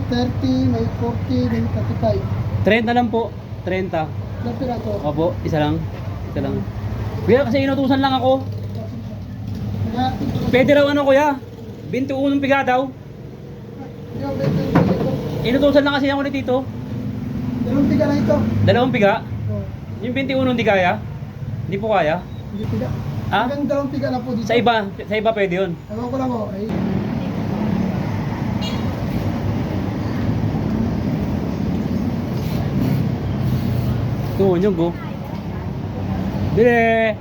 30, may 40, may 35. 30 lang po. 30. Ilang piraso? Opo, isa lang. Isa lang. Kuya, kasi inutusan lang ako. Kaya, Pwede raw ano kuya? 21 piga daw. yung 20 ito. Inutusan lang kasi ako ni Tito. Dalawang tiga na ito. 2 piga. Oh, Yung 21 hindi kaya? Hindi po kaya? hindi tiga. Ah? Hanggang dalawang tiga na po dito. Sa iba pwede yun. Ewan ko lang oh. Ay, Ito, nyug oh. Bili!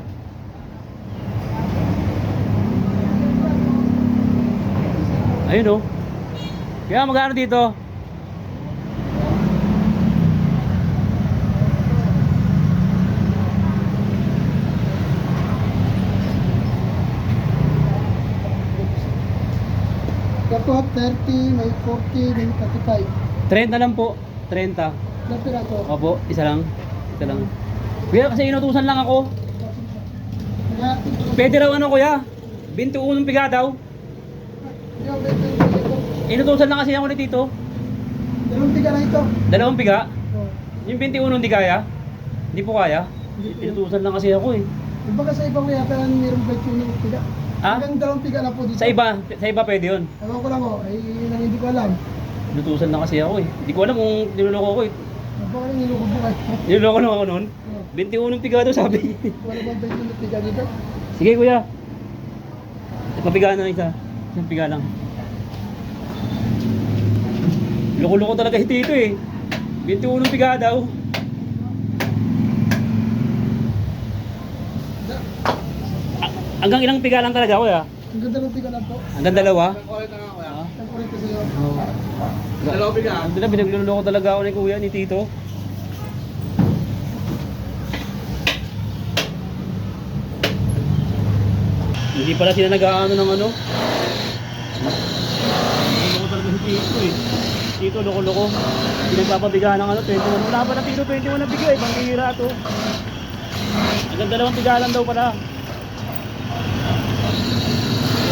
Ayun oh. Kaya magkano dito? ito 30, may 40, may 35. 30 lang po. 30. Ilang piraso? Opo, isa lang. Isa lang. Kuya, kasi inutusan lang ako. Kaya, Pwede raw ano kuya? 21 piga daw. yung 20 ito. Inutusan lang kasi ako ni Tito. Dalawang tiga na ito. 2 piga. Oh, Yung 21 hindi kaya? Hindi po kaya? hindi po. Inutusan lang kasi ako eh. Yung baga sa ibang yata mayroong 21 tiga. Ah? Hanggang dalawang tiga na po dito. Sa iba pwede yun. Ewan ko lang oh. Ay, yun ang hindi ko alam. Inutusan lang kasi ako eh. Hindi ko alam kung niloloko ko eh. Baka lang niloko po kayo. Niloloko lang ako noon. Oh, 21 piga daw sabi. wala bang 21 tiga dito? Sige kuya. Mapiga na isa. Isang piga lang. Loko-loko talaga si Tito eh. 21 piga daw. Hanggang ilang piga lang talaga kuya? Hanggang dalawang tiga lang po. Hanggang dalawa? Ang kulit ko sa'yo. Oo. Dalawa piga? Binagluloko talaga ako ni kuya, ni Tito. Hindi pala sila nag-aano ng ano. Loko talaga si Tito eh. Tito, loko-loko. Pinagpapabiga ng ano, 21. Wala pa na Tito, 21 na bigay. Panghihira to. Hanggang dalawang biga lang daw pala.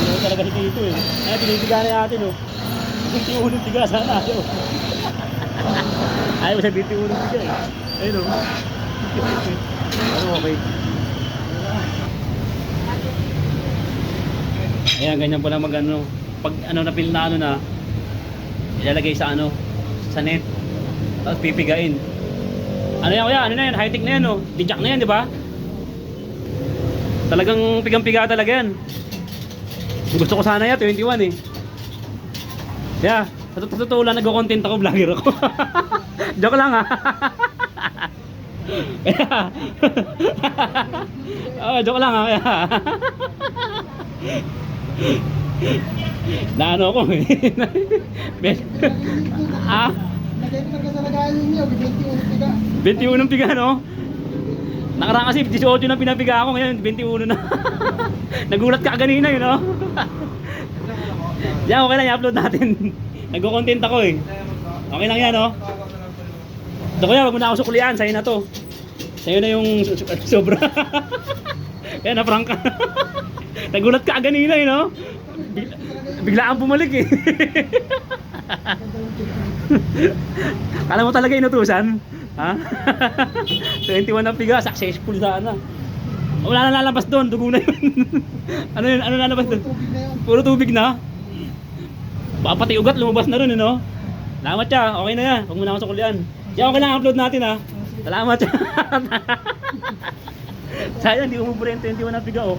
Loko talaga si Tito eh. Kaya pinibiga na natin oh. 21 biga sana tayo. Ayaw sa 21 biga eh. Ayun oh. Ano okay. Ayan, ganyan pala mag ano. Pag ano na pil na ano na, ilalagay sa ano, sa net. Tapos pipigain. Ano yan kuya? Ano na yan? High-tech na yan oh. Dijak na yan, di ba? Talagang pigang-piga talaga yan. Gusto ko sana yan, 21 eh. Yeah, sa totoo lang nagko-content ako, vlogger ako. Joke lang ha. Oh, joke lang ha. Naano ako eh. Ah, Lagay ko talaga sa lagayan ninyo. 21 tiga. 21 piga no? Nakaraan kasi 18 na pinapiga ako, ngayon 21 na. Nagulat ka kanina yun no? Yan, okay lang i-upload natin. Nagko-content ako eh. Okay lang yan no? So kuya, wag mo na ako suklian, sa'yo na to. Sa'yo na yung sobra. Kaya na-prank ka. Nagulat ka kanina eh no? Biglaan bumalik eh. Kala mo talaga inutusan? Ha? 21 na piga, successful sana. Wala na lalabas doon, dugo na yun. Ano yun? Ano lalabas doon? Tubig na yun. Puro tubig na. Baka pati ugat lumabas na ron, no? Salamat siya, okay na yan. Huwag mo na akong sukulian. Yan, okay lang, upload natin ha. Salamat siya. Sayang, hindi umubra yung 21 na piga oh.